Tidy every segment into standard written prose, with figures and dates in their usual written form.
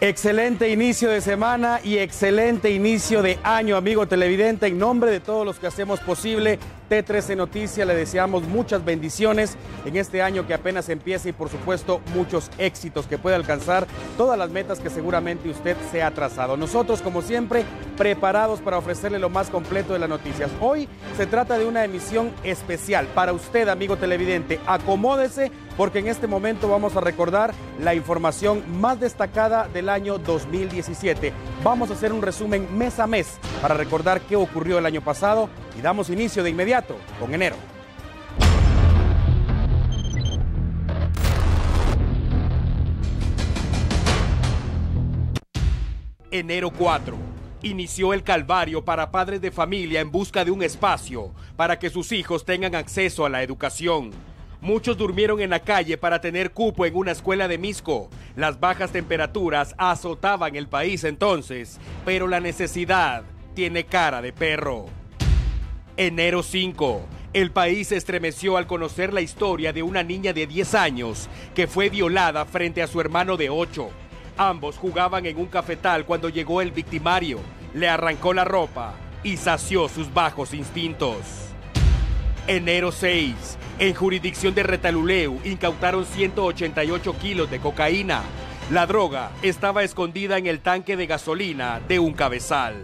Excelente inicio de semana y excelente inicio de año, amigo televidente. En nombre de todos los que hacemos posible T13 Noticias, le deseamos muchas bendiciones en este año que apenas empieza y por supuesto muchos éxitos, que pueda alcanzar todas las metas que seguramente usted se ha trazado. Nosotros, como siempre, preparados para ofrecerle lo más completo de las noticias. Hoy se trata de una emisión especial para usted, amigo televidente. Acomódese porque en este momento vamos a recordar la información más destacada del año 2017. Vamos a hacer un resumen mes a mes para recordar qué ocurrió el año pasado y damos inicio de inmediato con enero. Enero 4. Inició el calvario para padres de familia en busca de un espacio para que sus hijos tengan acceso a la educación. Muchos durmieron en la calle para tener cupo en una escuela de Misco. Las bajas temperaturas azotaban el país entonces, pero la necesidad tiene cara de perro. Enero 5. El país se estremeció al conocer la historia de una niña de 10 años que fue violada frente a su hermano de 8. Ambos jugaban en un cafetal cuando llegó el victimario, le arrancó la ropa y sació sus bajos instintos. Enero 6. En jurisdicción de Retaluleu incautaron 188 kilos de cocaína. La droga estaba escondida en el tanque de gasolina de un cabezal.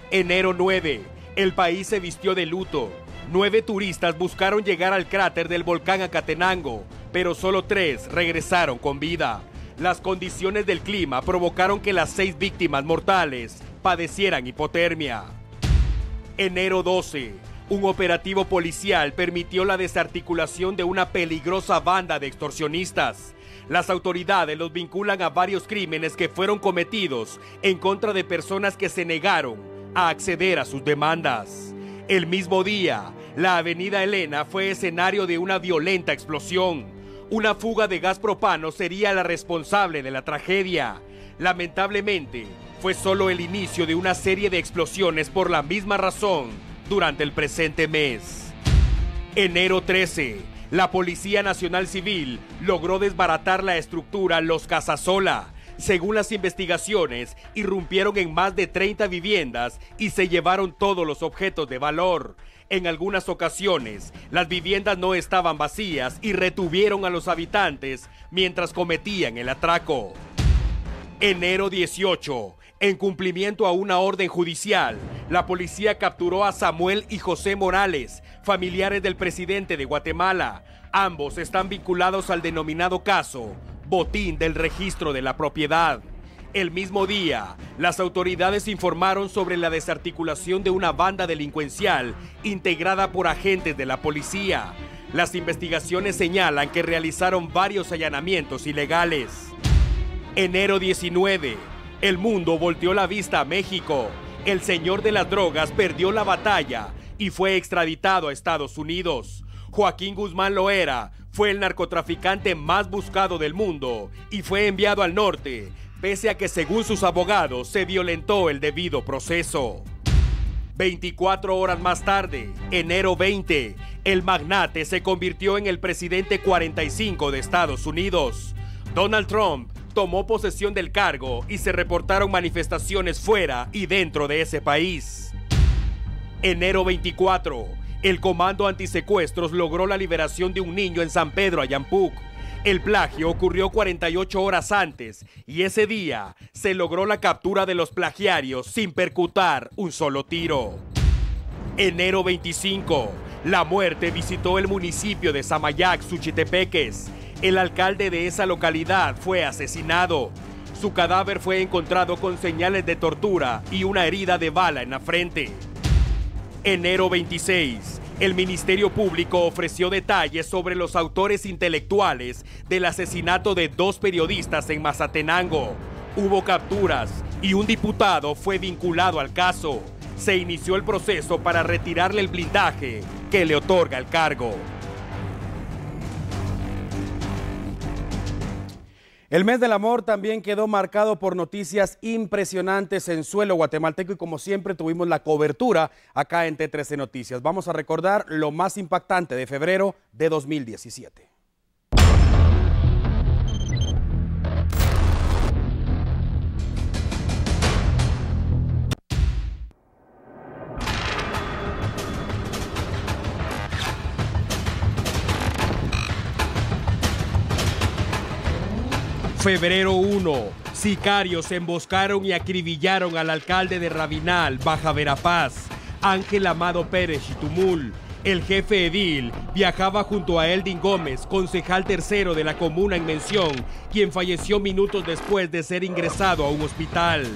Enero 9. El país se vistió de luto. 9 turistas buscaron llegar al cráter del volcán Acatenango, pero solo 3 regresaron con vida. Las condiciones del clima provocaron que las 6 víctimas mortales padecieran hipotermia. Enero 12. Un operativo policial permitió la desarticulación de una peligrosa banda de extorsionistas. Las autoridades los vinculan a varios crímenes que fueron cometidos en contra de personas que se negaron a acceder a sus demandas. El mismo día, la avenida Elena fue escenario de una violenta explosión. Una fuga de gas propano sería la responsable de la tragedia. Lamentablemente, fue solo el inicio de una serie de explosiones por la misma razón durante el presente mes. Enero 13. La Policía Nacional Civil logró desbaratar la estructura Los Casasola. Según las investigaciones, irrumpieron en más de 30 viviendas y se llevaron todos los objetos de valor. En algunas ocasiones, las viviendas no estaban vacías y retuvieron a los habitantes mientras cometían el atraco. Enero 18. En cumplimiento a una orden judicial, la policía capturó a Samuel y José Morales, familiares del presidente de Guatemala. Ambos están vinculados al denominado caso Botín del Registro de la Propiedad. El mismo día, las autoridades informaron sobre la desarticulación de una banda delincuencial integrada por agentes de la policía. Las investigaciones señalan que realizaron varios allanamientos ilegales. Enero 19. El mundo volteó la vista a México. El señor de las drogas perdió la batalla y fue extraditado a Estados Unidos. Joaquín Guzmán Loera fue el narcotraficante más buscado del mundo y fue enviado al norte, pese a que según sus abogados se violentó el debido proceso. 24 horas más tarde, enero 20, el magnate se convirtió en el presidente 45 de Estados Unidos. Donald Trump tomó posesión del cargo y se reportaron manifestaciones fuera y dentro de ese país. Enero 24. El Comando Antisecuestros logró la liberación de un niño en San Pedro Ayampuc. El plagio ocurrió 48 horas antes y ese día se logró la captura de los plagiarios sin percutar un solo tiro. Enero 25. La muerte visitó el municipio de Samayac, Suchitepeques. El alcalde de esa localidad fue asesinado. Su cadáver fue encontrado con señales de tortura y una herida de bala en la frente. Enero 26. El Ministerio Público ofreció detalles sobre los autores intelectuales del asesinato de 2 periodistas en Mazatenango. Hubo capturas y un diputado fue vinculado al caso. Se inició el proceso para retirarle el blindaje que le otorga el cargo. El mes del amor también quedó marcado por noticias impresionantes en suelo guatemalteco y como siempre tuvimos la cobertura acá en T13 Noticias. Vamos a recordar lo más impactante de febrero de 2017. Febrero 1. Sicarios emboscaron y acribillaron al alcalde de Rabinal, Baja Verapaz, Ángel Amado Pérez Chitumul. El jefe edil viajaba junto a Eldin Gómez, concejal tercero de la comuna en mención, quien falleció minutos después de ser ingresado a un hospital.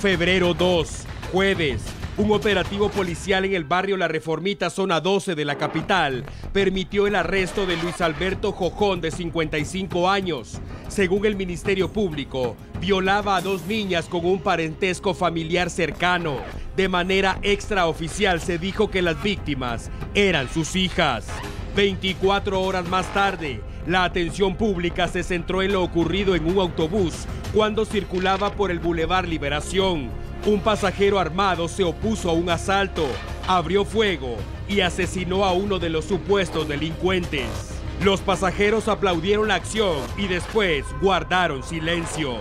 Febrero 2, jueves. Un operativo policial en el barrio La Reformita, zona 12 de la capital, permitió el arresto de Luis Alberto Jojón, de 55 años. Según el Ministerio Público, violaba a 2 niñas con un parentesco familiar cercano. De manera extraoficial se dijo que las víctimas eran sus hijas. 24 horas más tarde, la atención pública se centró en lo ocurrido en un autobús cuando circulaba por el Boulevard Liberación. Un pasajero armado se opuso a un asalto, abrió fuego y asesinó a uno de los supuestos delincuentes. Los pasajeros aplaudieron la acción y después guardaron silencio.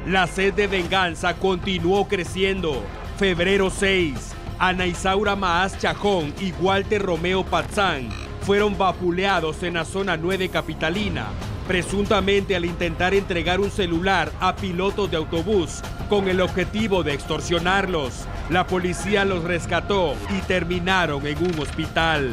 La sed de venganza continuó creciendo. Febrero 6, Ana Isaura Maaz Chajón y Walter Romeo Patzán fueron vapuleados en la zona 9 capitalina, presuntamente al intentar entregar un celular a pilotos de autobús con el objetivo de extorsionarlos. La policía los rescató y terminaron en un hospital.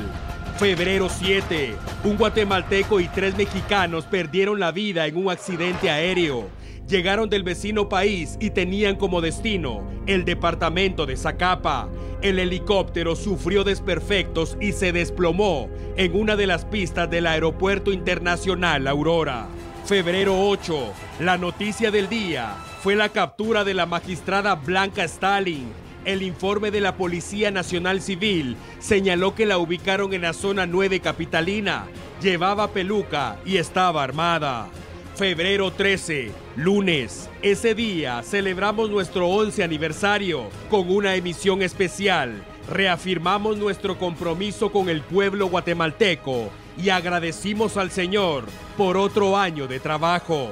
Febrero 7, un guatemalteco y 3 mexicanos perdieron la vida en un accidente aéreo. Llegaron del vecino país y tenían como destino el departamento de Zacapa. El helicóptero sufrió desperfectos y se desplomó en una de las pistas del Aeropuerto Internacional Aurora. Febrero 8, la noticia del día fue la captura de la magistrada Blanca Stalin. El informe de la Policía Nacional Civil señaló que la ubicaron en la zona 9 capitalina. Llevaba peluca y estaba armada. Febrero 13, lunes. Ese día celebramos nuestro 11 aniversario con una emisión especial. Reafirmamos nuestro compromiso con el pueblo guatemalteco y agradecimos al Señor por otro año de trabajo.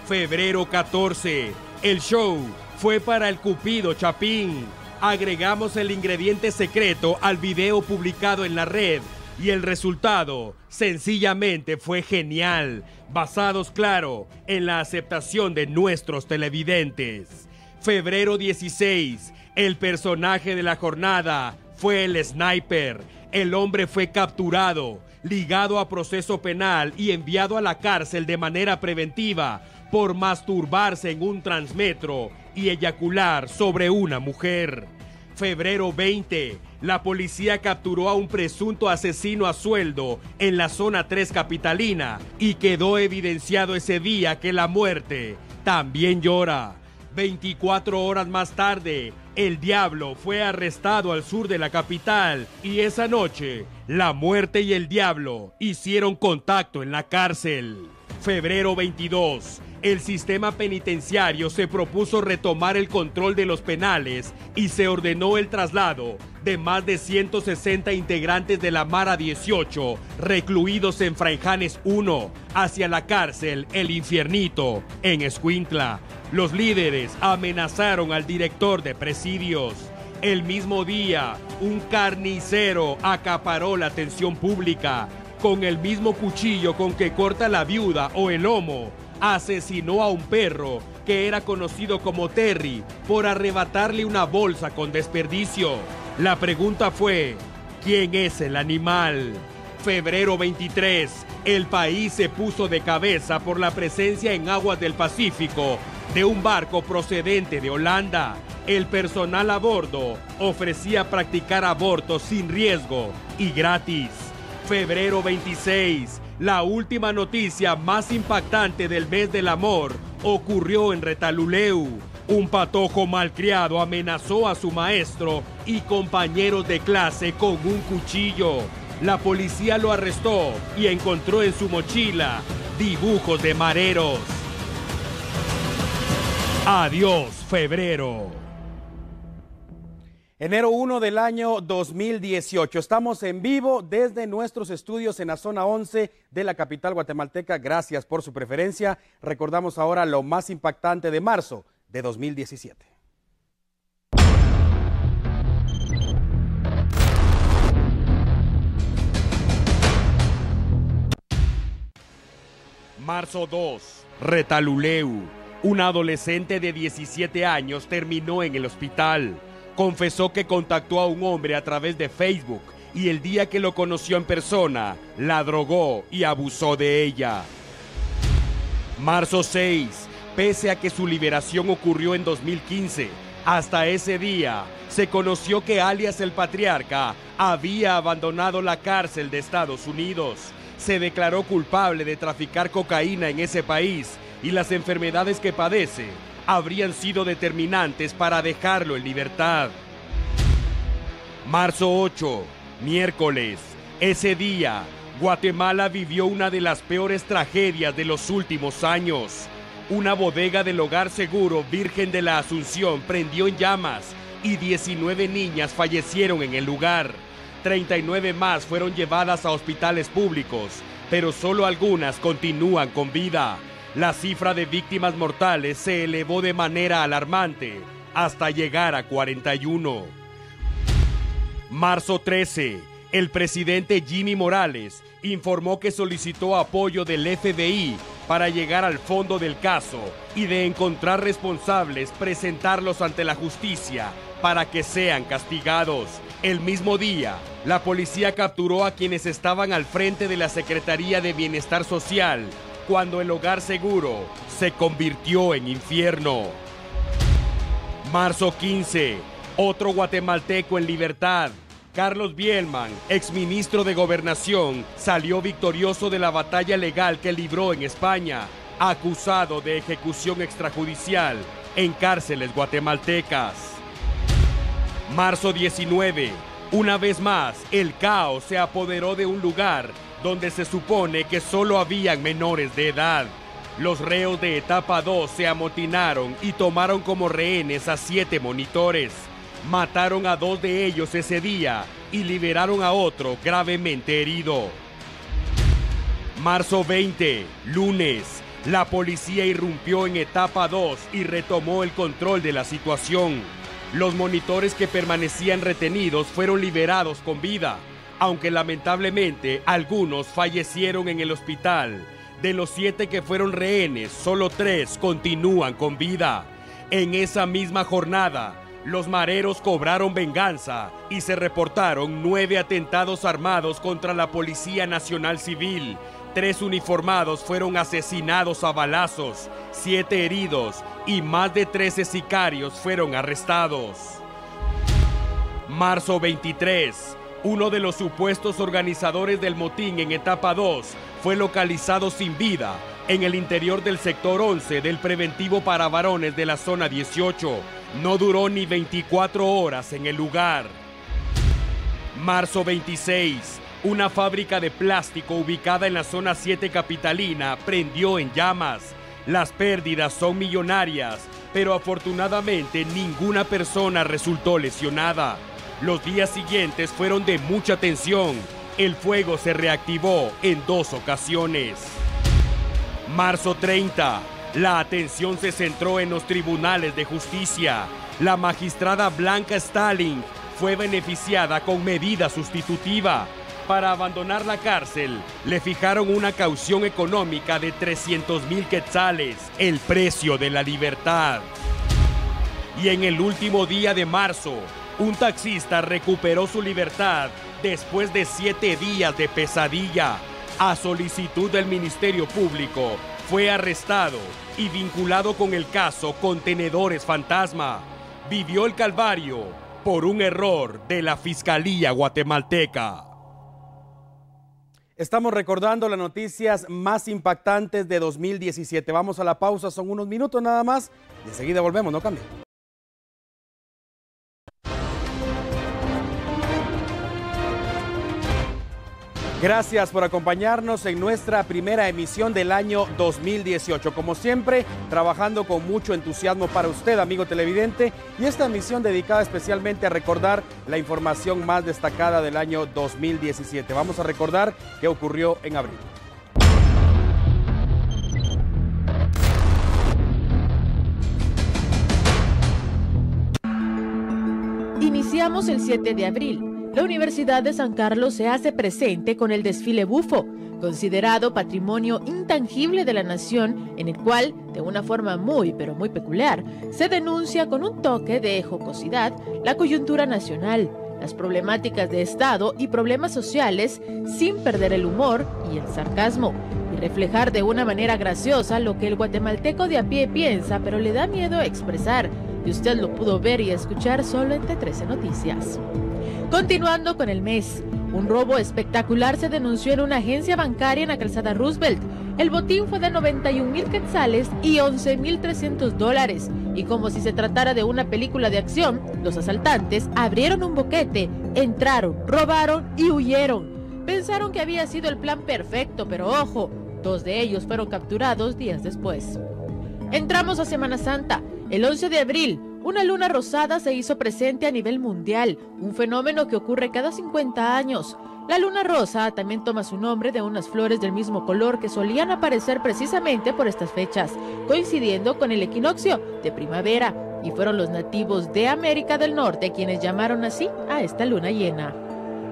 Febrero 14, el show fue para el Cupido Chapín. Agregamos el ingrediente secreto al video publicado en la red y el resultado sencillamente fue genial, basados, claro, en la aceptación de nuestros televidentes. Febrero 16, el personaje de la jornada fue el Sniper. El hombre fue capturado, ligado a proceso penal y enviado a la cárcel de manera preventiva por masturbarse en un transmetro y eyacular sobre una mujer. Febrero 20, la policía capturó a un presunto asesino a sueldo en la zona 3 capitalina y quedó evidenciado ese día que la muerte también llora. 24 horas más tarde, el Diablo fue arrestado al sur de la capital y esa noche, la muerte y el Diablo hicieron contacto en la cárcel. Febrero 22, el sistema penitenciario se propuso retomar el control de los penales y se ordenó el traslado de más de 160 integrantes de la Mara 18 recluidos en Fraijanes 1 hacia la cárcel El Infiernito en Escuintla. Los líderes amenazaron al director de presidios. El mismo día, un carnicero acaparó la atención pública. Con el mismo cuchillo con que corta la viuda o el lomo, asesinó a un perro que era conocido como Terry por arrebatarle una bolsa con desperdicio. La pregunta fue, ¿quién es el animal? Febrero 23, el país se puso de cabeza por la presencia en aguas del Pacífico de un barco procedente de Holanda. El personal a bordo ofrecía practicar abortos sin riesgo y gratis. Febrero 26, la última noticia más impactante del mes del amor ocurrió en Retaluleu. Un patojo malcriado amenazó a su maestro y compañeros de clase con un cuchillo. La policía lo arrestó y encontró en su mochila dibujos de mareros. Adiós, febrero. Enero 1 del año 2018. Estamos en vivo desde nuestros estudios en la zona 11 de la capital guatemalteca. Gracias por su preferencia. Recordamos ahora lo más impactante de marzo de 2017. Marzo 2. Retaluleu, una adolescente de 17 años, terminó en el hospital. Confesó que contactó a un hombre a través de Facebook y el día que lo conoció en persona, la drogó y abusó de ella. Marzo 6, pese a que su liberación ocurrió en 2015, hasta ese día se conoció que alias el Patriarca había abandonado la cárcel de Estados Unidos. Se declaró culpable de traficar cocaína en ese país y las enfermedades que padece habrían sido determinantes para dejarlo en libertad. Marzo 8, miércoles. Ese día, Guatemala vivió una de las peores tragedias de los últimos años. Una bodega del Hogar Seguro Virgen de la Asunción prendió en llamas y 19 niñas fallecieron en el lugar. 39 más fueron llevadas a hospitales públicos, pero solo algunas continúan con vida. La cifra de víctimas mortales se elevó de manera alarmante hasta llegar a 41. Marzo 13, el presidente Jimmy Morales informó que solicitó apoyo del FBI para llegar al fondo del caso y de encontrar responsables, presentarlos ante la justicia para que sean castigados. El mismo día, la policía capturó a quienes estaban al frente de la Secretaría de Bienestar Social, cuando el Hogar Seguro se convirtió en infierno. Marzo 15, otro guatemalteco en libertad. Carlos Bielman, exministro de Gobernación, salió victorioso de la batalla legal que libró en España, acusado de ejecución extrajudicial en cárceles guatemaltecas. Marzo 19, una vez más, el caos se apoderó de un lugar donde se supone que solo habían menores de edad. Los reos de etapa 2 se amotinaron y tomaron como rehenes a 7 monitores. Mataron a 2 de ellos ese día y liberaron a otro gravemente herido. Marzo 20, lunes, la policía irrumpió en etapa 2 y retomó el control de la situación. Los monitores que permanecían retenidos fueron liberados con vida, aunque lamentablemente algunos fallecieron en el hospital. De los 7 que fueron rehenes, solo 3 continúan con vida. En esa misma jornada, los mareros cobraron venganza y se reportaron 9 atentados armados contra la Policía Nacional Civil. 3 uniformados fueron asesinados a balazos, 7 heridos y más de 13 sicarios fueron arrestados. Marzo 23. Uno de los supuestos organizadores del motín en etapa 2 fue localizado sin vida en el interior del sector 11 del preventivo para varones de la zona 18. No duró ni 24 horas en el lugar. Marzo 26. Una fábrica de plástico ubicada en la zona 7 capitalina prendió en llamas. Las pérdidas son millonarias, pero afortunadamente ninguna persona resultó lesionada. Los días siguientes fueron de mucha tensión. El fuego se reactivó en 2 ocasiones. Marzo 30. La atención se centró en los tribunales de justicia. La magistrada Blanca Stalin fue beneficiada con medida sustitutiva. Para abandonar la cárcel, le fijaron una caución económica de 300,000 quetzales, el precio de la libertad. Y en el último día de marzo, un taxista recuperó su libertad después de 7 días de pesadilla. A solicitud del Ministerio Público, fue arrestado y vinculado con el caso Contenedores Fantasma. Vivió el calvario por un error de la Fiscalía guatemalteca. Estamos recordando las noticias más impactantes de 2017. Vamos a la pausa, son unos minutos nada más y enseguida volvemos, no cambie. Gracias por acompañarnos en nuestra primera emisión del año 2018. Como siempre, trabajando con mucho entusiasmo para usted, amigo televidente, y esta emisión dedicada especialmente a recordar la información más destacada del año 2017. Vamos a recordar qué ocurrió en abril. Iniciamos el 7 de abril. La Universidad de San Carlos se hace presente con el desfile bufo, considerado patrimonio intangible de la nación, en el cual, de una forma muy peculiar, se denuncia con un toque de jocosidad la coyuntura nacional, las problemáticas de Estado y problemas sociales, sin perder el humor y el sarcasmo, y reflejar de una manera graciosa lo que el guatemalteco de a pie piensa, pero le da miedo expresar, y usted lo pudo ver y escuchar solo en T13 Noticias. Continuando con el mes, un robo espectacular se denunció en una agencia bancaria en la calzada Roosevelt. El botín fue de 91,000 quetzales y $11,300. Y como si se tratara de una película de acción, los asaltantes abrieron un boquete, entraron, robaron y huyeron. Pensaron que había sido el plan perfecto, pero ojo, 2 de ellos fueron capturados días después. Entramos a Semana Santa. El 11 de abril, una luna rosada se hizo presente a nivel mundial, un fenómeno que ocurre cada 50 años. La luna rosa también toma su nombre de unas flores del mismo color que solían aparecer precisamente por estas fechas, coincidiendo con el equinoccio de primavera, y fueron los nativos de América del Norte quienes llamaron así a esta luna llena.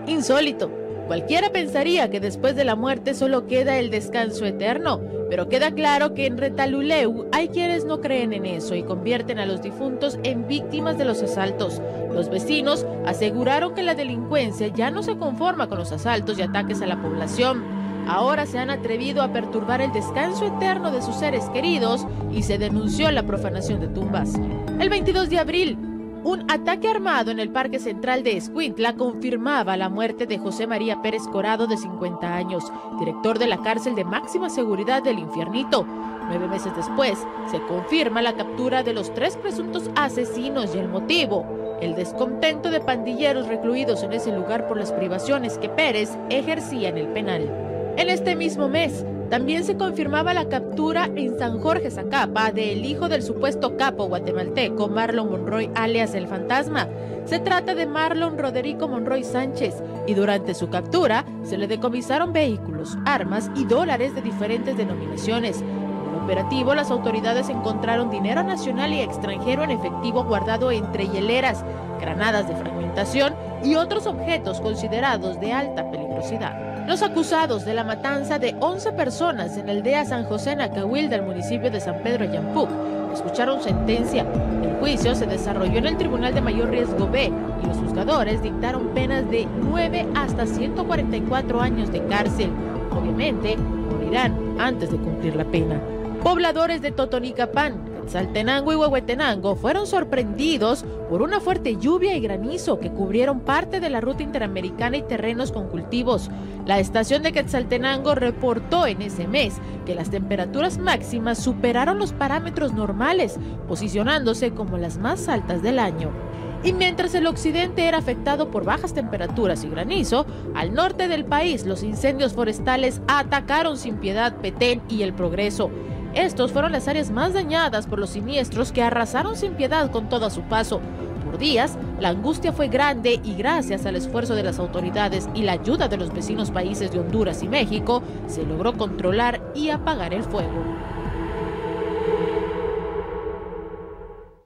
Insólito. Cualquiera pensaría que después de la muerte solo queda el descanso eterno, pero queda claro que en Retaluleu hay quienes no creen en eso y convierten a los difuntos en víctimas de los asaltos. Los vecinos aseguraron que la delincuencia ya no se conforma con los asaltos y ataques a la población. Ahora se han atrevido a perturbar el descanso eterno de sus seres queridos y se denunció la profanación de tumbas. El 22 de abril, un ataque armado en el Parque Central de Escuintla confirmaba la muerte de José María Pérez Corado, de 50 años, director de la cárcel de máxima seguridad del Infiernito. 9 meses después, se confirma la captura de los 3 presuntos asesinos y el motivo: el descontento de pandilleros recluidos en ese lugar por las privaciones que Pérez ejercía en el penal. En este mismo mes, también se confirmaba la captura en San Jorge, Zacapa, del hijo del supuesto capo guatemalteco Marlon Monroy, alias El Fantasma. Se trata de Marlon Roderico Monroy Sánchez, y durante su captura se le decomisaron vehículos, armas y dólares de diferentes denominaciones. En el operativo, las autoridades encontraron dinero nacional y extranjero en efectivo guardado entre hieleras, granadas de fragmentación y otros objetos considerados de alta peligrosidad. Los acusados de la matanza de 11 personas en la aldea San José Nacahuil del municipio de San Pedro Yampuc escucharon sentencia. El juicio se desarrolló en el Tribunal de Mayor Riesgo B y los juzgadores dictaron penas de 9 hasta 144 años de cárcel. Obviamente, morirán antes de cumplir la pena. Pobladores de Totonicapán, Quetzaltenango y Huehuetenango fueron sorprendidos por una fuerte lluvia y granizo que cubrieron parte de la ruta interamericana y terrenos con cultivos. La estación de Quetzaltenango reportó en ese mes que las temperaturas máximas superaron los parámetros normales, posicionándose como las más altas del año. Y mientras el occidente era afectado por bajas temperaturas y granizo, al norte del país los incendios forestales atacaron sin piedad Petén y El Progreso. Estos fueron las áreas más dañadas por los siniestros que arrasaron sin piedad con todo a su paso. Por días, la angustia fue grande y gracias al esfuerzo de las autoridades y la ayuda de los vecinos países de Honduras y México, se logró controlar y apagar el fuego.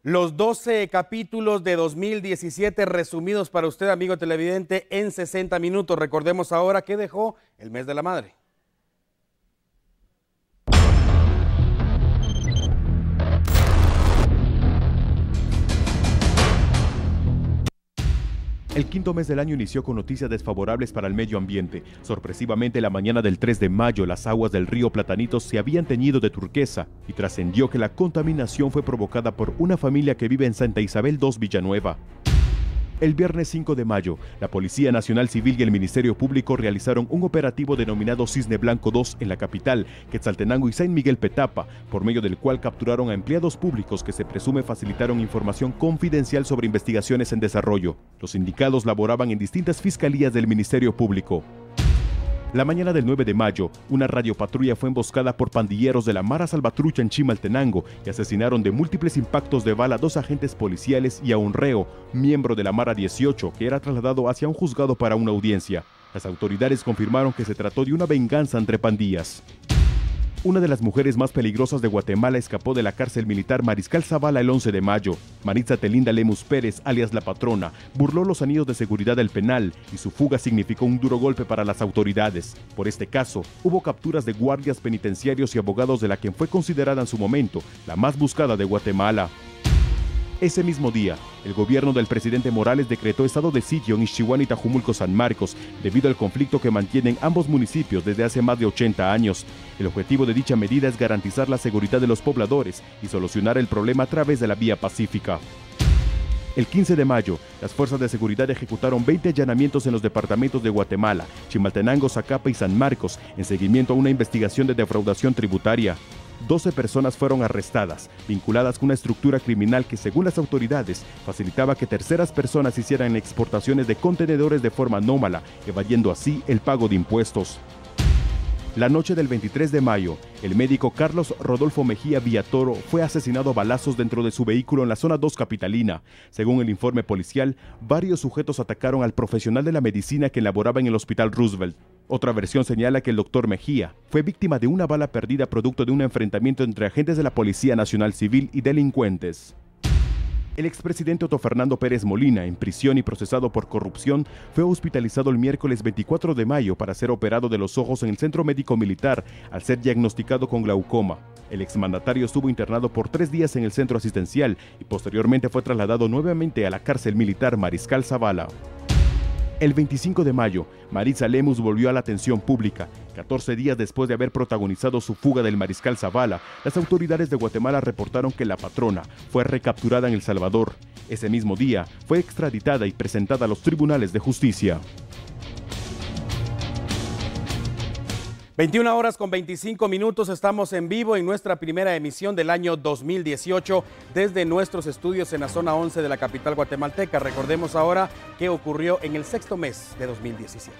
Los 12 capítulos de 2017 resumidos para usted, amigo televidente, en 60 minutos. Recordemos ahora qué dejó el mes de la madre. El quinto mes del año inició con noticias desfavorables para el medio ambiente. Sorpresivamente, la mañana del 3 de mayo, las aguas del río Platanitos se habían teñido de turquesa y trascendió que la contaminación fue provocada por una familia que vive en Santa Isabel II, Villanueva. El viernes 5 de mayo, la Policía Nacional Civil y el Ministerio Público realizaron un operativo denominado Cisne Blanco 2 en la capital, Quetzaltenango y San Miguel Petapa, por medio del cual capturaron a empleados públicos que se presume facilitaron información confidencial sobre investigaciones en desarrollo. Los indicados laboraban en distintas fiscalías del Ministerio Público. La mañana del 9 de mayo, una radiopatrulla fue emboscada por pandilleros de la Mara Salvatrucha en Chimaltenango y asesinaron de múltiples impactos de bala a 2 agentes policiales y a un reo, miembro de la Mara 18, que era trasladado hacia un juzgado para una audiencia. Las autoridades confirmaron que se trató de una venganza entre pandillas. Una de las mujeres más peligrosas de Guatemala escapó de la cárcel militar Mariscal Zavala el 11 de mayo. Maritza Telinda Lemus Pérez, alias La Patrona, burló los anillos de seguridad del penal y su fuga significó un duro golpe para las autoridades. Por este caso, hubo capturas de guardias penitenciarios y abogados de la quien fue considerada en su momento la más buscada de Guatemala. Ese mismo día, el gobierno del presidente Morales decretó estado de sitio en Ixchihuán y Tajumulco San Marcos, debido al conflicto que mantienen ambos municipios desde hace más de 80 años. El objetivo de dicha medida es garantizar la seguridad de los pobladores y solucionar el problema a través de la vía pacífica. El 15 de mayo, las fuerzas de seguridad ejecutaron 20 allanamientos en los departamentos de Guatemala, Chimaltenango, Zacapa y San Marcos, en seguimiento a una investigación de defraudación tributaria. 12 personas fueron arrestadas, vinculadas con una estructura criminal que, según las autoridades, facilitaba que terceras personas hicieran exportaciones de contenedores de forma anómala, evadiendo así el pago de impuestos. La noche del 23 de mayo, el médico Carlos Rodolfo Mejía Villatoro fue asesinado a balazos dentro de su vehículo en la zona 2 capitalina. Según el informe policial, varios sujetos atacaron al profesional de la medicina que laboraba en el Hospital Roosevelt. Otra versión señala que el doctor Mejía fue víctima de una bala perdida producto de un enfrentamiento entre agentes de la Policía Nacional Civil y delincuentes. El expresidente Otto Fernando Pérez Molina, en prisión y procesado por corrupción, fue hospitalizado el miércoles 24 de mayo para ser operado de los ojos en el Centro Médico Militar al ser diagnosticado con glaucoma. El exmandatario estuvo internado por 3 días en el centro asistencial y posteriormente fue trasladado nuevamente a la cárcel militar Mariscal Zavala. El 25 de mayo, Maritza Lemus volvió a la atención pública. 14 días después de haber protagonizado su fuga del Mariscal Zavala, las autoridades de Guatemala reportaron que La Patrona fue recapturada en El Salvador. Ese mismo día, fue extraditada y presentada a los tribunales de justicia. 21 horas con 25 minutos, estamos en vivo en nuestra primera emisión del año 2018 desde nuestros estudios en la zona 11 de la capital guatemalteca. Recordemos ahora qué ocurrió en el sexto mes de 2017.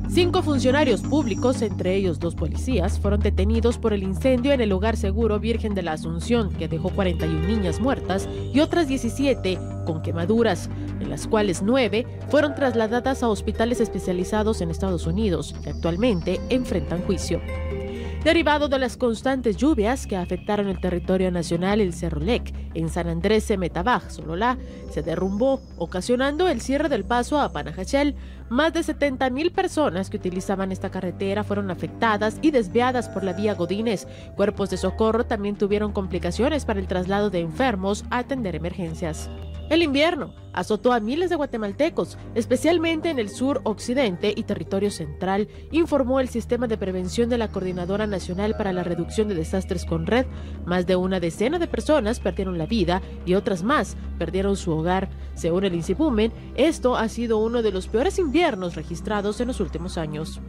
Cinco funcionarios públicos, entre ellos 2 policías, fueron detenidos por el incendio en el Hogar Seguro Virgen de la Asunción, que dejó 41 niñas muertas y otras 17 con quemaduras, en las cuales 9 fueron trasladadas a hospitales especializados en Estados Unidos, que actualmente enfrentan juicio. Derivado de las constantes lluvias que afectaron el territorio nacional, el Cerro Lec, en San Andrés Semetabaj, Sololá, se derrumbó, ocasionando el cierre del paso a Panajachel. Más de 70,000 personas que utilizaban esta carretera fueron afectadas y desviadas por la vía Godínez. Cuerpos de socorro también tuvieron complicaciones para el traslado de enfermos a atender emergencias. El invierno azotó a miles de guatemaltecos, especialmente en el sur, occidente y territorio central, informó el Sistema de Prevención de la Coordinadora Nacional para la Reducción de Desastres CONRED. Más de una decena de personas perdieron la vida y otras más perdieron su hogar. Según el INSIPUMEN, esto ha sido uno de los peores inviernos registrados en los últimos años.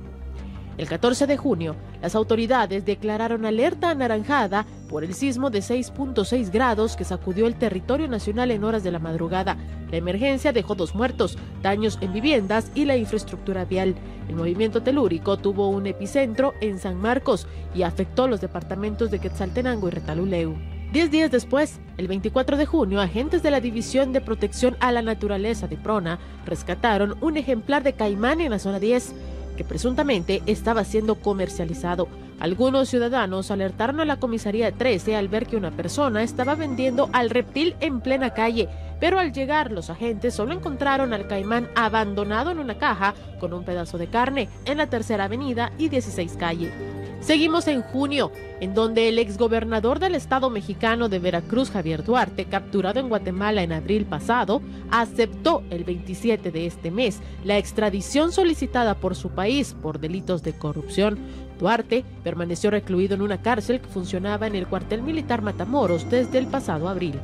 El 14 de junio, las autoridades declararon alerta anaranjada por el sismo de 6.6 grados que sacudió el territorio nacional en horas de la madrugada. La emergencia dejó 2 muertos, daños en viviendas y la infraestructura vial. El movimiento telúrico tuvo un epicentro en San Marcos y afectó los departamentos de Quetzaltenango y Retaluleu. 10 días después, el 24 de junio, agentes de la División de Protección a la Naturaleza de PRONA rescataron un ejemplar de caimán en la zona 10, que presuntamente estaba siendo comercializado. Algunos ciudadanos alertaron a la comisaría 13 al ver que una persona estaba vendiendo al reptil en plena calle, pero al llegar los agentes solo encontraron al caimán abandonado en una caja con un pedazo de carne en la Tercera Avenida y 16 calle. Seguimos en junio, en donde el exgobernador del estado mexicano de Veracruz, Javier Duarte, capturado en Guatemala en abril pasado, aceptó el 27 de este mes la extradición solicitada por su país por delitos de corrupción. Duarte permaneció recluido en una cárcel que funcionaba en el cuartel militar Matamoros desde el pasado abril.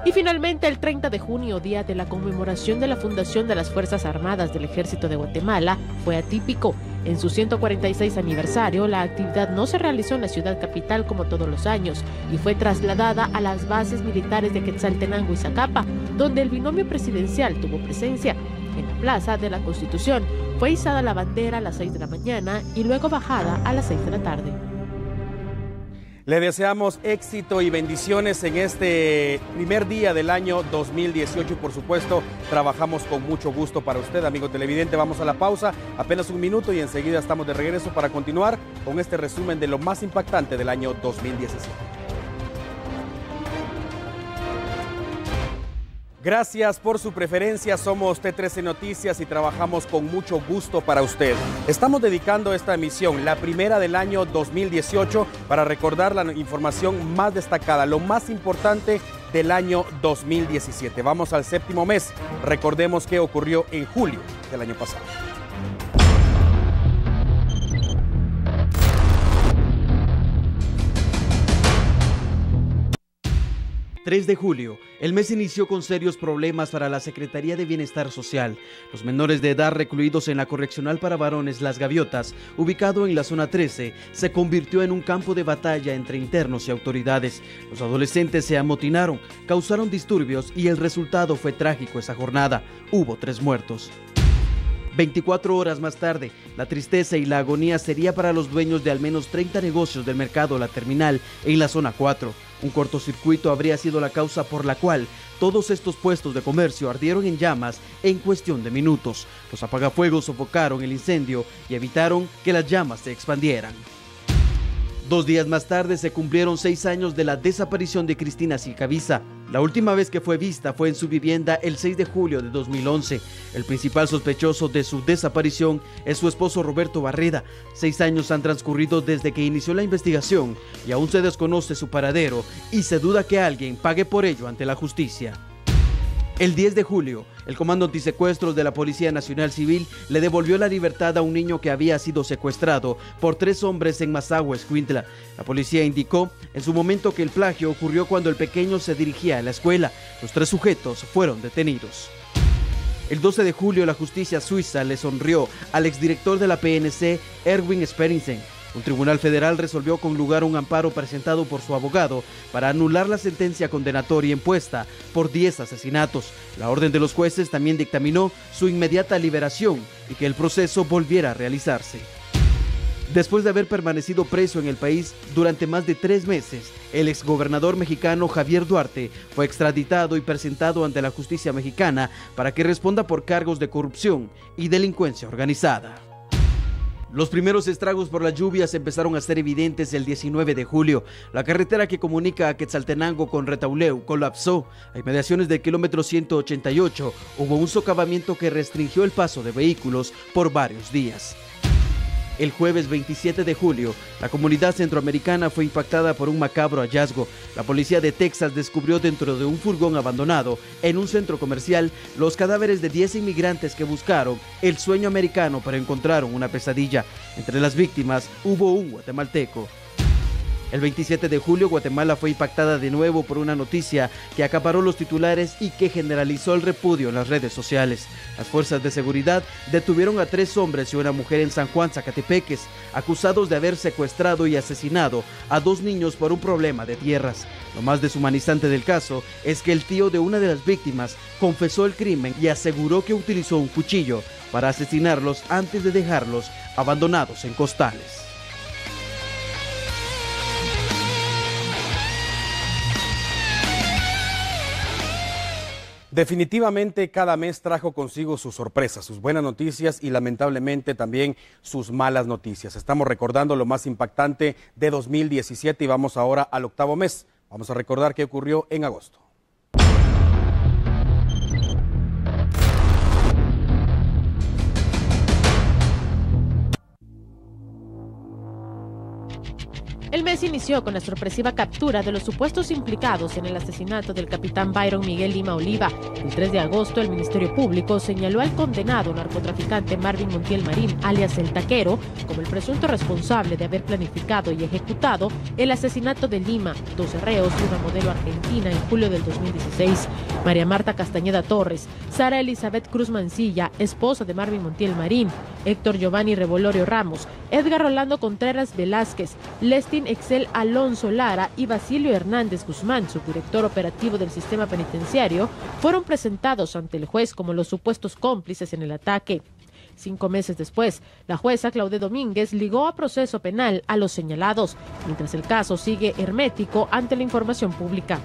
Y finalmente, el 30 de junio, día de la conmemoración de la fundación de las Fuerzas Armadas del Ejército de Guatemala, fue atípico. En su 146 aniversario, la actividad no se realizó en la ciudad capital como todos los años y fue trasladada a las bases militares de Quetzaltenango y Zacapa, donde el binomio presidencial tuvo presencia. En la Plaza de la Constitución fue izada la bandera a las 6 de la mañana y luego bajada a las 6 de la tarde. Le deseamos éxito y bendiciones en este primer día del año 2018 y por supuesto trabajamos con mucho gusto para usted, amigo televidente. Vamos a la pausa, apenas un minuto y enseguida estamos de regreso para continuar con este resumen de lo más impactante del año 2017. Gracias por su preferencia, somos T13 Noticias y trabajamos con mucho gusto para usted. Estamos dedicando esta emisión, la primera del año 2018, para recordar la información más destacada, lo más importante del año 2017. Vamos al séptimo mes, recordemos qué ocurrió en julio del año pasado. 3 de julio, el mes inició con serios problemas para la Secretaría de Bienestar Social. Los menores de edad recluidos en la Correccional para Varones Las Gaviotas, ubicado en la zona 13, se convirtió en un campo de batalla entre internos y autoridades. Los adolescentes se amotinaron, causaron disturbios y el resultado fue trágico esa jornada. Hubo 3 muertos. 24 horas más tarde, la tristeza y la agonía sería para los dueños de al menos 30 negocios del mercado La Terminal en la zona 4. Un cortocircuito habría sido la causa por la cual todos estos puestos de comercio ardieron en llamas en cuestión de minutos. Los apagafuegos sofocaron el incendio y evitaron que las llamas se expandieran. 2 días más tarde se cumplieron 6 años de la desaparición de Cristina Silcaviza. La última vez que fue vista fue en su vivienda el 6 de julio de 2011. El principal sospechoso de su desaparición es su esposo Roberto Barreda. 6 años han transcurrido desde que inició la investigación y aún se desconoce su paradero y se duda que alguien pague por ello ante la justicia. El 10 de julio, el Comando Antisecuestros de la Policía Nacional Civil le devolvió la libertad a un niño que había sido secuestrado por 3 hombres en Mazahua, Escuintla. La policía indicó en su momento que el plagio ocurrió cuando el pequeño se dirigía a la escuela. Los 3 sujetos fueron detenidos. El 12 de julio, la justicia suiza le sonrió al exdirector de la PNC, Erwin Sperensen. Un tribunal federal resolvió con lugar un amparo presentado por su abogado para anular la sentencia condenatoria impuesta por 10 asesinatos. La orden de los jueces también dictaminó su inmediata liberación y que el proceso volviera a realizarse. Después de haber permanecido preso en el país durante más de 3 meses, el exgobernador mexicano Javier Duarte fue extraditado y presentado ante la justicia mexicana para que responda por cargos de corrupción y delincuencia organizada. Los primeros estragos por las lluvias empezaron a ser evidentes el 19 de julio. La carretera que comunica a Quetzaltenango con Retauleu colapsó. A inmediaciones del kilómetro 188 hubo un socavamiento que restringió el paso de vehículos por varios días. El jueves 27 de julio, la comunidad centroamericana fue impactada por un macabro hallazgo. La policía de Texas descubrió dentro de un furgón abandonado en un centro comercial los cadáveres de 10 inmigrantes que buscaron el sueño americano pero encontraron una pesadilla. Entre las víctimas hubo un guatemalteco. El 27 de julio, Guatemala fue impactada de nuevo por una noticia que acaparó los titulares y que generalizó el repudio en las redes sociales. Las fuerzas de seguridad detuvieron a 3 hombres y una mujer en San Juan, Zacatepeques, acusados de haber secuestrado y asesinado a 2 niños por un problema de tierras. Lo más deshumanizante del caso es que el tío de una de las víctimas confesó el crimen y aseguró que utilizó un cuchillo para asesinarlos antes de dejarlos abandonados en costales. Definitivamente cada mes trajo consigo sus sorpresas, sus buenas noticias y lamentablemente también sus malas noticias. Estamos recordando lo más impactante de 2017 y vamos ahora al 8º mes. Vamos a recordar qué ocurrió en agosto. El mes inició con la sorpresiva captura de los supuestos implicados en el asesinato del capitán Byron Miguel Lima Oliva. El 3 de agosto, el Ministerio Público señaló al condenado narcotraficante Marvin Montiel Marín, alias El Taquero, como el presunto responsable de haber planificado y ejecutado el asesinato de Lima, 2 reos y una modelo argentina en julio del 2016. María Marta Castañeda Torres, Sara Elizabeth Cruz Mancilla, esposa de Marvin Montiel Marín, Héctor Giovanni Revolorio Ramos, Edgar Rolando Contreras Velázquez, Lestin Excel Alonso Lara y Basilio Hernández Guzmán, subdirector operativo del sistema penitenciario, fueron presentados ante el juez como los supuestos cómplices en el ataque. 5 meses después, la jueza Claude Domínguez ligó a proceso penal a los señalados, mientras el caso sigue hermético ante la información pública.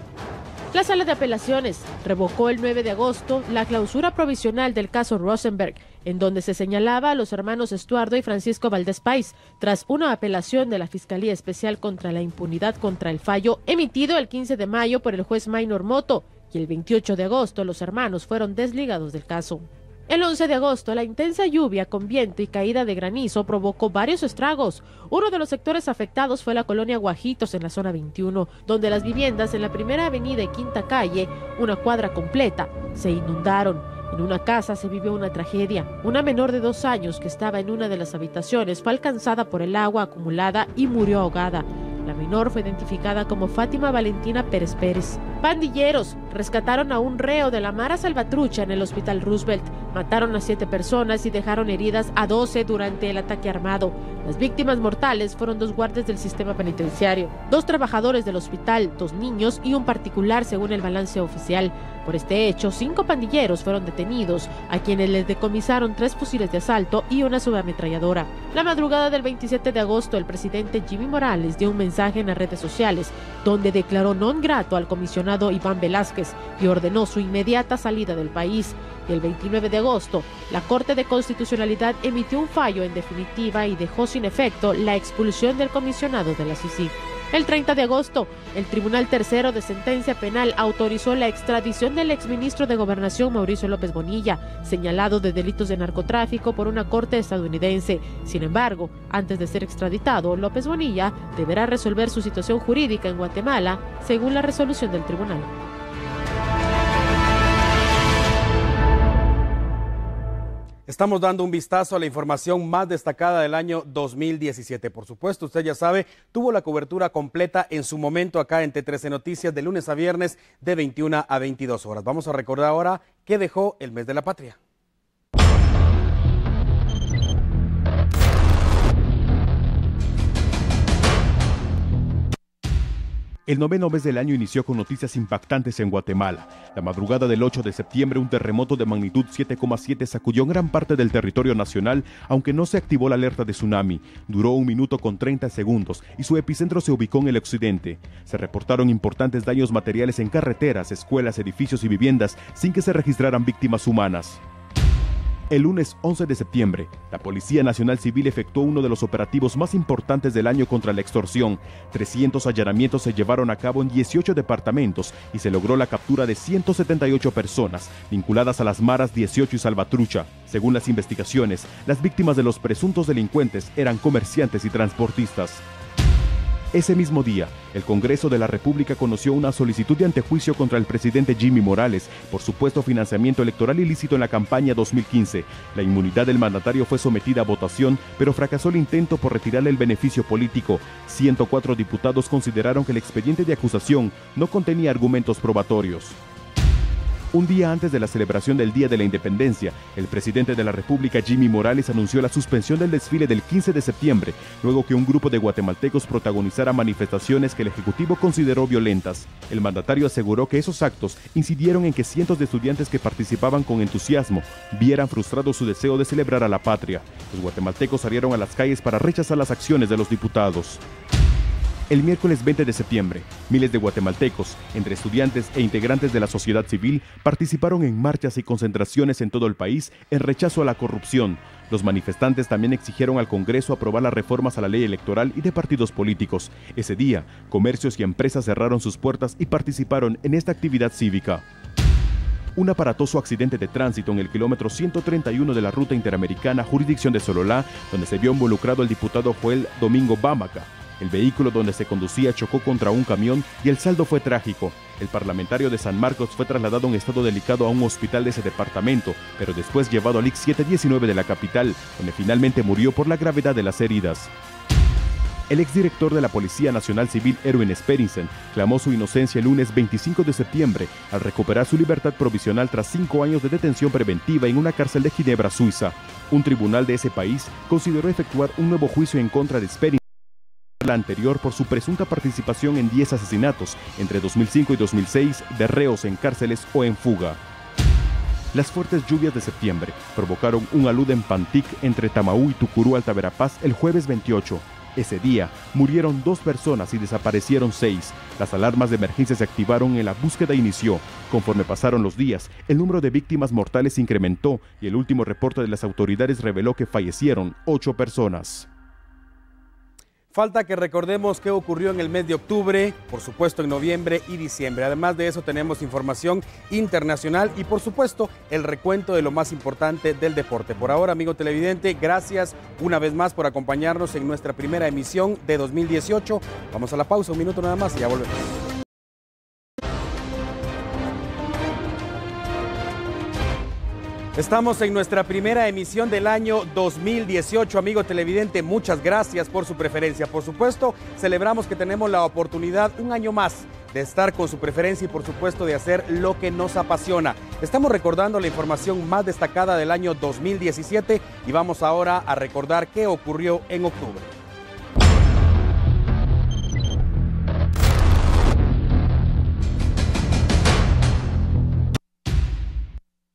La Sala de Apelaciones revocó el 9 de agosto la clausura provisional del caso Rosenberg, en donde se señalaba a los hermanos Estuardo y Francisco Valdés Pais, tras una apelación de la Fiscalía Especial contra la Impunidad contra el fallo emitido el 15 de mayo por el juez Maynor Moto, y el 28 de agosto los hermanos fueron desligados del caso. El 11 de agosto, la intensa lluvia con viento y caída de granizo provocó varios estragos. Uno de los sectores afectados fue la colonia Guajitos en la zona 21, donde las viviendas en la Primera Avenida y Quinta Calle, una cuadra completa, se inundaron. En una casa se vivió una tragedia. Una menor de 2 años que estaba en una de las habitaciones fue alcanzada por el agua acumulada y murió ahogada. La menor fue identificada como Fátima Valentina Pérez Pérez. Pandilleros rescataron a un reo de la Mara Salvatrucha en el Hospital Roosevelt. Mataron a 7 personas y dejaron heridas a 12 durante el ataque armado. Las víctimas mortales fueron 2 guardias del sistema penitenciario, 2 trabajadores del hospital, 2 niños y un particular, según el balance oficial. Por este hecho, 5 pandilleros fueron detenidos, a quienes les decomisaron 3 fusiles de asalto y una subametralladora. La madrugada del 27 de agosto, el presidente Jimmy Morales dio un mensaje en las redes sociales, donde declaró non grato al comisionado Iván Velázquez y ordenó su inmediata salida del país. Y el 29 de agosto, la Corte de Constitucionalidad emitió un fallo en definitiva y dejó sin efecto la expulsión del comisionado de la CICIG. El 30 de agosto, el Tribunal Tercero de Sentencia Penal autorizó la extradición del exministro de Gobernación Mauricio López Bonilla, señalado de delitos de narcotráfico por una corte estadounidense. Sin embargo, antes de ser extraditado, López Bonilla deberá resolver su situación jurídica en Guatemala, según la resolución del tribunal. Estamos dando un vistazo a la información más destacada del año 2017. Por supuesto, usted ya sabe, tuvo la cobertura completa en su momento acá en T13 Noticias de lunes a viernes de 21 a 22 horas. Vamos a recordar ahora qué dejó el mes de la patria. El 9º mes del año inició con noticias impactantes en Guatemala. La madrugada del 8 de septiembre, un terremoto de magnitud 7,7 sacudió gran parte del territorio nacional, aunque no se activó la alerta de tsunami. Duró 1 minuto con 30 segundos y su epicentro se ubicó en el occidente. Se reportaron importantes daños materiales en carreteras, escuelas, edificios y viviendas, sin que se registraran víctimas humanas. El lunes 11 de septiembre, la Policía Nacional Civil efectuó uno de los operativos más importantes del año contra la extorsión. 300 allanamientos se llevaron a cabo en 18 departamentos y se logró la captura de 178 personas, vinculadas a las maras 18 y Salvatrucha. Según las investigaciones, las víctimas de los presuntos delincuentes eran comerciantes y transportistas. Ese mismo día, el Congreso de la República conoció una solicitud de antejuicio contra el presidente Jimmy Morales por supuesto financiamiento electoral ilícito en la campaña 2015. La inmunidad del mandatario fue sometida a votación, pero fracasó el intento por retirarle el beneficio político. 104 diputados consideraron que el expediente de acusación no contenía argumentos probatorios. Un día antes de la celebración del Día de la Independencia, el presidente de la República, Jimmy Morales, anunció la suspensión del desfile del 15 de septiembre, luego que un grupo de guatemaltecos protagonizara manifestaciones que el Ejecutivo consideró violentas. El mandatario aseguró que esos actos incidieron en que cientos de estudiantes que participaban con entusiasmo vieran frustrado su deseo de celebrar a la patria. Los guatemaltecos salieron a las calles para rechazar las acciones de los diputados. El miércoles 20 de septiembre, miles de guatemaltecos, entre estudiantes e integrantes de la sociedad civil, participaron en marchas y concentraciones en todo el país en rechazo a la corrupción. Los manifestantes también exigieron al Congreso aprobar las reformas a la ley electoral y de partidos políticos. Ese día, comercios y empresas cerraron sus puertas y participaron en esta actividad cívica. Un aparatoso accidente de tránsito en el kilómetro 131 de la ruta interamericana, jurisdicción de Sololá, donde se vio involucrado el diputado Joel Domingo Bámaca. El vehículo donde se conducía chocó contra un camión y el saldo fue trágico. El parlamentario de San Marcos fue trasladado en estado delicado a un hospital de ese departamento, pero después llevado al IC 719 de la capital, donde finalmente murió por la gravedad de las heridas. El exdirector de la Policía Nacional Civil, Erwin Sperinsen, clamó su inocencia el lunes 25 de septiembre al recuperar su libertad provisional tras 5 años de detención preventiva en una cárcel de Ginebra, Suiza. Un tribunal de ese país consideró efectuar un nuevo juicio en contra de Sperinsen, la anterior por su presunta participación en 10 asesinatos entre 2005 y 2006 de reos en cárceles o en fuga. Las fuertes lluvias de septiembre provocaron un alud en Pantic entre Tamaú y Tucurú, Alta Verapaz, el jueves 28. Ese día murieron 2 personas y desaparecieron 6. Las alarmas de emergencia se activaron y la búsqueda inició. Conforme pasaron los días, el número de víctimas mortales incrementó y el último reporte de las autoridades reveló que fallecieron 8 personas. Falta que recordemos qué ocurrió en el mes de octubre, por supuesto en noviembre y diciembre. Además de eso tenemos información internacional y por supuesto el recuento de lo más importante del deporte. Por ahora, amigo televidente, gracias una vez más por acompañarnos en nuestra primera emisión de 2018. Vamos a la pausa, un minuto nada más y ya volvemos. Estamos en nuestra primera emisión del año 2018, amigo televidente, muchas gracias por su preferencia. Por supuesto, celebramos que tenemos la oportunidad un año más de estar con su preferencia y por supuesto de hacer lo que nos apasiona. Estamos recordando la información más destacada del año 2017 y vamos ahora a recordar qué ocurrió en octubre.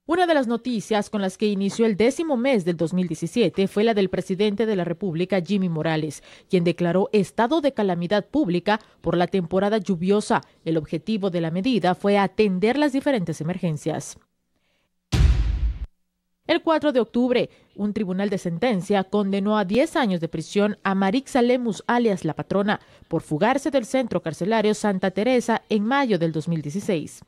Una de las noticias con las que inició el 10º mes del 2017 fue la del presidente de la República, Jimmy Morales, quien declaró estado de calamidad pública por la temporada lluviosa. El objetivo de la medida fue atender las diferentes emergencias. El 4 de octubre, un tribunal de sentencia condenó a 10 años de prisión a Marixa Lemus, alias La Patrona, por fugarse del centro carcelario Santa Teresa en mayo del 2016.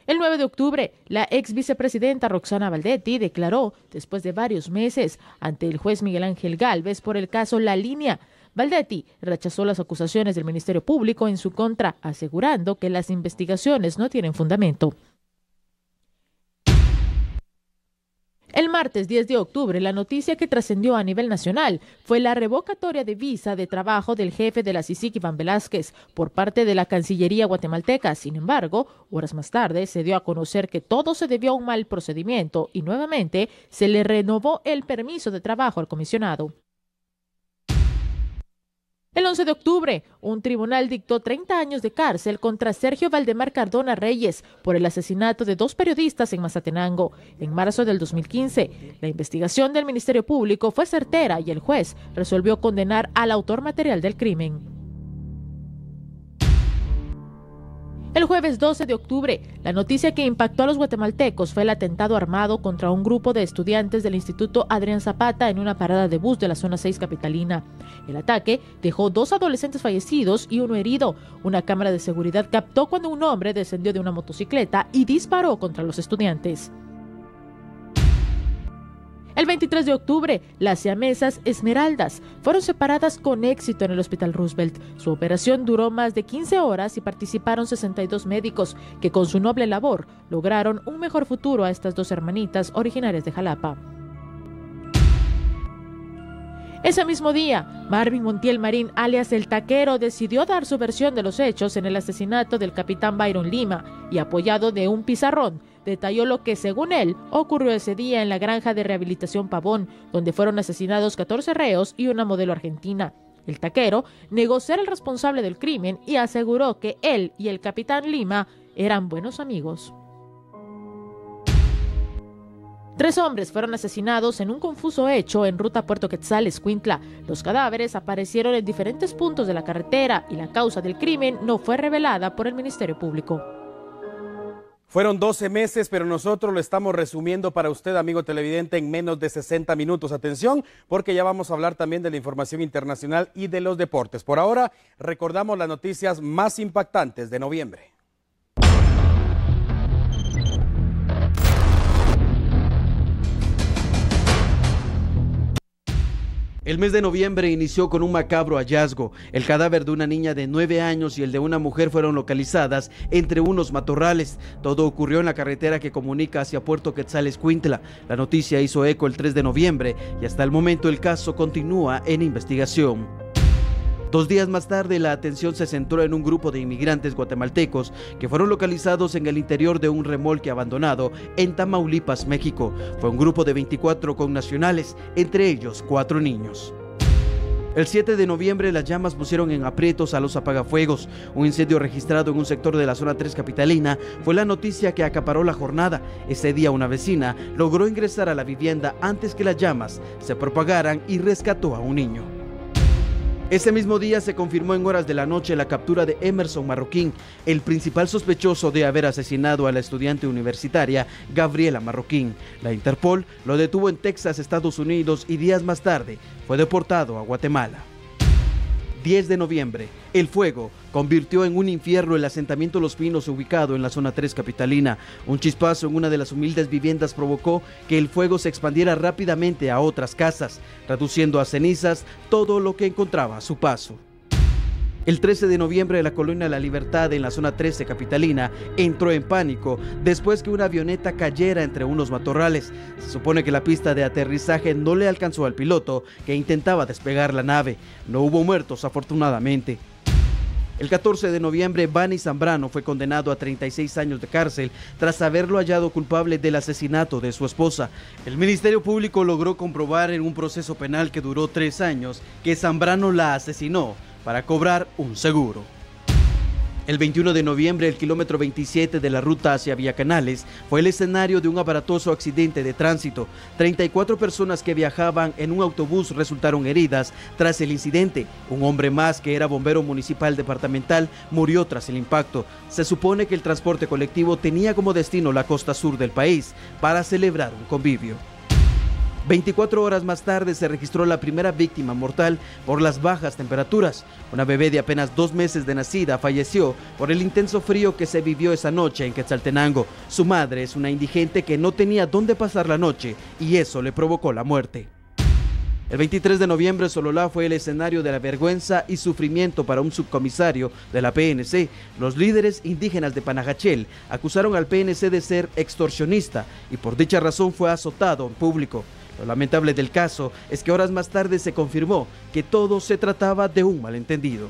El 9 de octubre, la ex vicepresidenta Roxana Valdetti declaró, después de varios meses, ante el juez Miguel Ángel Gálvez por el caso La Línea. Valdetti rechazó las acusaciones del Ministerio Público en su contra, asegurando que las investigaciones no tienen fundamento. El martes 10 de octubre, la noticia que trascendió a nivel nacional fue la revocatoria de visa de trabajo del jefe de la CICIG, Iván Velázquez, por parte de la Cancillería guatemalteca. Sin embargo, horas más tarde se dio a conocer que todo se debió a un mal procedimiento y nuevamente se le renovó el permiso de trabajo al comisionado. El 11 de octubre, un tribunal dictó 30 años de cárcel contra Sergio Valdemar Cardona Reyes por el asesinato de 2 periodistas en Mazatenango. En marzo del 2015, la investigación del Ministerio Público fue certera y el juez resolvió condenar al autor material del crimen. El jueves 12 de octubre, la noticia que impactó a los guatemaltecos fue el atentado armado contra un grupo de estudiantes del Instituto Adrián Zapata en una parada de bus de la zona 6 capitalina. El ataque dejó 2 adolescentes fallecidos y 1 herido. Una cámara de seguridad captó cuando un hombre descendió de una motocicleta y disparó contra los estudiantes. El 23 de octubre, las siamesas Esmeraldas fueron separadas con éxito en el Hospital Roosevelt. Su operación duró más de 15 horas y participaron 62 médicos que con su noble labor lograron un mejor futuro a estas 2 hermanitas originarias de Jalapa. Ese mismo día, Marvin Montiel Marín, alias El Taquero, decidió dar su versión de los hechos en el asesinato del capitán Byron Lima y, apoyado de un pizarrón, detalló lo que, según él, ocurrió ese día en la granja de rehabilitación Pavón, donde fueron asesinados 14 reos y una modelo argentina. El Taquero negó ser el responsable del crimen y aseguró que él y el capitán Lima eran buenos amigos. 3 hombres fueron asesinados en un confuso hecho en ruta Puerto Quetzal, Escuintla. Los cadáveres aparecieron en diferentes puntos de la carretera y la causa del crimen no fue revelada por el Ministerio Público. Fueron 12 meses, pero nosotros lo estamos resumiendo para usted, amigo televidente, en menos de 60 minutos. Atención, porque ya vamos a hablar también de la información internacional y de los deportes. Por ahora, recordamos las noticias más impactantes de noviembre. El mes de noviembre inició con un macabro hallazgo. El cadáver de una niña de 9 años y el de una mujer fueron localizadas entre unos matorrales. Todo ocurrió en la carretera que comunica hacia Puerto Quetzal, Escuintla. La noticia hizo eco el 3 de noviembre y hasta el momento el caso continúa en investigación. 2 días más tarde, la atención se centró en un grupo de inmigrantes guatemaltecos que fueron localizados en el interior de un remolque abandonado en Tamaulipas, México. Fue un grupo de 24 connacionales, entre ellos 4 niños. El 7 de noviembre las llamas pusieron en aprietos a los apagafuegos. Un incendio registrado en un sector de la zona 3 capitalina fue la noticia que acaparó la jornada. Ese día una vecina logró ingresar a la vivienda antes que las llamas se propagaran y rescató a un niño. Ese mismo día se confirmó en horas de la noche la captura de Emerson Marroquín, el principal sospechoso de haber asesinado a la estudiante universitaria Gabriela Marroquín. La Interpol lo detuvo en Texas, Estados Unidos, y días más tarde fue deportado a Guatemala. 10 de noviembre, el fuego convirtió en un infierno el asentamiento Los Pinos ubicado en la zona 3 capitalina. Un chispazo en una de las humildes viviendas provocó que el fuego se expandiera rápidamente a otras casas, reduciendo a cenizas todo lo que encontraba a su paso. El 13 de noviembre la colonia La Libertad en la zona 13 capitalina entró en pánico después que una avioneta cayera entre unos matorrales. Se supone que la pista de aterrizaje no le alcanzó al piloto que intentaba despegar la nave. No hubo muertos afortunadamente. El 14 de noviembre, Bani Zambrano fue condenado a 36 años de cárcel tras haberlo hallado culpable del asesinato de su esposa. El Ministerio Público logró comprobar en un proceso penal que duró 3 años que Zambrano la asesinó para cobrar un seguro. El 21 de noviembre, el kilómetro 27 de la ruta hacia Villacanales fue el escenario de un aparatoso accidente de tránsito. 34 personas que viajaban en un autobús resultaron heridas tras el incidente. Un hombre más, que era bombero municipal departamental, murió tras el impacto. Se supone que el transporte colectivo tenía como destino la costa sur del país para celebrar un convivio. 24 horas más tarde se registró la primera víctima mortal por las bajas temperaturas. Una bebé de apenas 2 meses de nacida falleció por el intenso frío que se vivió esa noche en Quetzaltenango. Su madre es una indigente que no tenía dónde pasar la noche y eso le provocó la muerte. El 23 de noviembre, Sololá fue el escenario de la vergüenza y sufrimiento para un subcomisario de la PNC. Los líderes indígenas de Panajachel acusaron al PNC de ser extorsionista y por dicha razón fue azotado en público. Lo lamentable del caso es que horas más tarde se confirmó que todo se trataba de un malentendido.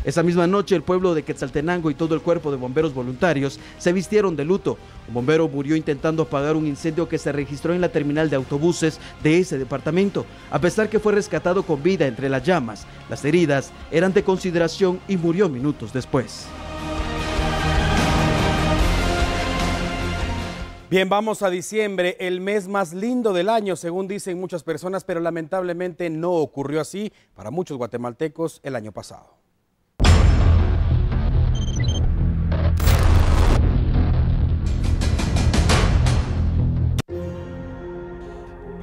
Esa misma noche, el pueblo de Quetzaltenango y todo el cuerpo de bomberos voluntarios se vistieron de luto. Un bombero murió intentando apagar un incendio que se registró en la terminal de autobuses de ese departamento. A pesar que fue rescatado con vida entre las llamas, las heridas eran de consideración y murió minutos después. Bien, vamos a diciembre, el mes más lindo del año, según dicen muchas personas, pero lamentablemente no ocurrió así para muchos guatemaltecos el año pasado.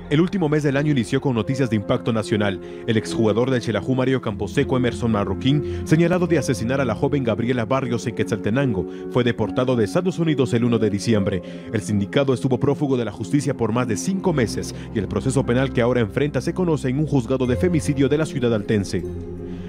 El último mes del año inició con noticias de impacto nacional. El exjugador del Xelajú Mario Camposeco, Emerson Marroquín, señalado de asesinar a la joven Gabriela Barrios en Quetzaltenango, fue deportado de Estados Unidos el 1 de diciembre. El sindicado estuvo prófugo de la justicia por más de 5 meses y el proceso penal que ahora enfrenta se conoce en un juzgado de femicidio de la ciudad altense.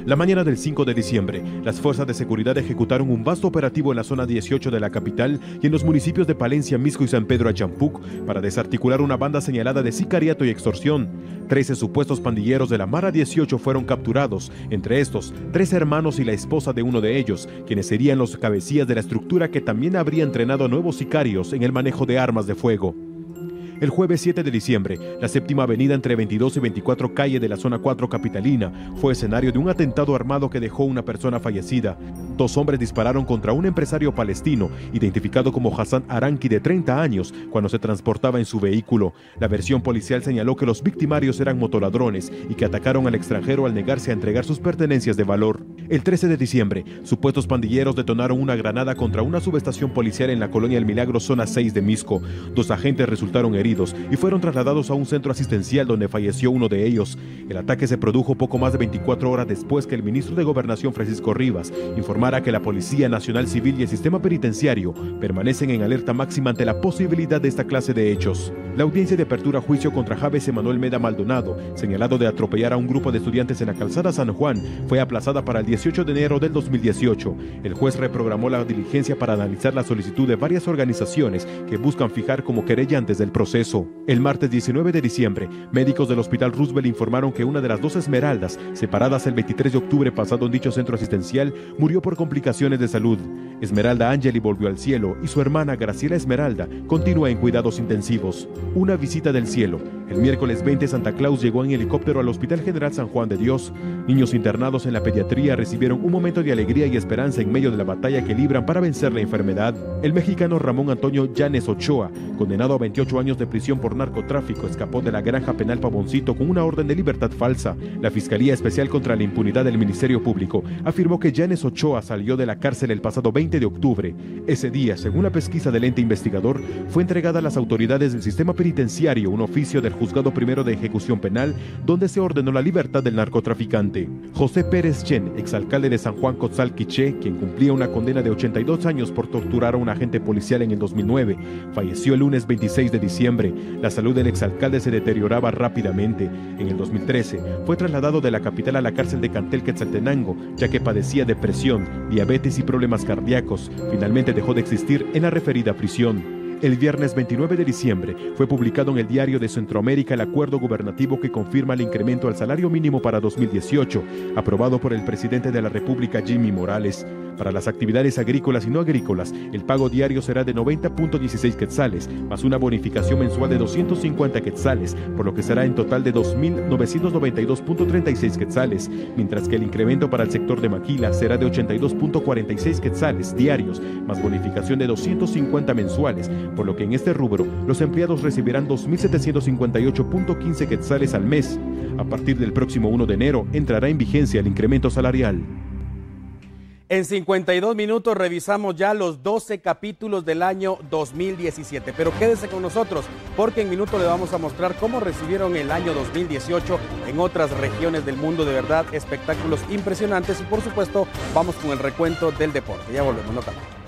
La mañana del 5 de diciembre, las fuerzas de seguridad ejecutaron un vasto operativo en la zona 18 de la capital y en los municipios de Palencia, Misco y San Pedro Achampuc para desarticular una banda señalada de sicariato y extorsión. 13 supuestos pandilleros de la Mara 18 fueron capturados, entre estos 3 hermanos y la esposa de uno de ellos, quienes serían los cabecillas de la estructura que también habría entrenado a nuevos sicarios en el manejo de armas de fuego. El jueves 7 de diciembre, la séptima avenida entre 22 y 24 calle de la zona 4 capitalina fue escenario de un atentado armado que dejó una persona fallecida. 2 hombres dispararon contra un empresario palestino, identificado como Hassan Aranqui, de 30 años, cuando se transportaba en su vehículo. La versión policial señaló que los victimarios eran motoladrones y que atacaron al extranjero al negarse a entregar sus pertenencias de valor. El 13 de diciembre, supuestos pandilleros detonaron una granada contra una subestación policial en la colonia El Milagro, zona 6 de Misco. 2 agentes resultaron heridos y fueron trasladados a un centro asistencial donde falleció uno de ellos. El ataque se produjo poco más de 24 horas después que el ministro de Gobernación, Francisco Rivas, informara que la Policía Nacional Civil y el sistema penitenciario permanecen en alerta máxima ante la posibilidad de esta clase de hechos. La audiencia de apertura a juicio contra Javes Emanuel Meda Maldonado, señalado de atropellar a un grupo de estudiantes en la calzada San Juan, fue aplazada para el 18 de enero del 2018. El juez reprogramó la diligencia para analizar la solicitud de varias organizaciones que buscan fijar como querellantes del proceso. El martes 19 de diciembre, médicos del Hospital Roosevelt informaron que una de las 2 Esmeraldas, separadas el 23 de octubre pasado en dicho centro asistencial, murió por complicaciones de salud. Esmeralda Angeli volvió al cielo y su hermana Graciela Esmeralda continúa en cuidados intensivos. Una visita del cielo El miércoles 20, Santa Claus llegó en helicóptero al Hospital General San Juan de Dios. Niños internados en la pediatría recibieron un momento de alegría y esperanza en medio de la batalla que libran para vencer la enfermedad. El mexicano Ramón Antonio Llanes Ochoa, condenado a 28 años de prisión por narcotráfico, escapó de la granja penal Pavoncito con una orden de libertad falsa. La Fiscalía Especial contra la Impunidad del Ministerio Público afirmó que Llanes Ochoa salió de la cárcel el pasado 20 de octubre. Ese día, según la pesquisa del ente investigador, fue entregada a las autoridades del sistema penitenciario un oficio del Juzgado Primero de Ejecución Penal, donde se ordenó la libertad del narcotraficante. José Pérez Chen, exalcalde de San Juan Cotzal Quiché, quien cumplía una condena de 82 años por torturar a un agente policial en el 2009, falleció el lunes 26 de diciembre. La salud del exalcalde se deterioraba rápidamente. En el 2013, fue trasladado de la capital a la cárcel de Cantel Quetzaltenango, ya que padecía depresión, diabetes y problemas cardíacos. Finalmente dejó de existir en la referida prisión. El viernes 29 de diciembre fue publicado en el Diario de Centroamérica el acuerdo gubernativo que confirma el incremento al salario mínimo para 2018, aprobado por el presidente de la República, Jimmy Morales. Para las actividades agrícolas y no agrícolas, el pago diario será de 90.16 quetzales, más una bonificación mensual de 250 quetzales, por lo que será en total de 2.992.36 quetzales, mientras que el incremento para el sector de maquila será de 82.46 quetzales diarios, más bonificación de 250 mensuales, por lo que en este rubro los empleados recibirán 2.758.15 quetzales al mes. A partir del próximo 1 de enero entrará en vigencia el incremento salarial. En 52 minutos revisamos ya los 12 capítulos del año 2017, pero quédese con nosotros porque en minuto le vamos a mostrar cómo recibieron el año 2018 en otras regiones del mundo. De verdad, espectáculos impresionantes y por supuesto vamos con el recuento del deporte. Ya volvemos, no cambien.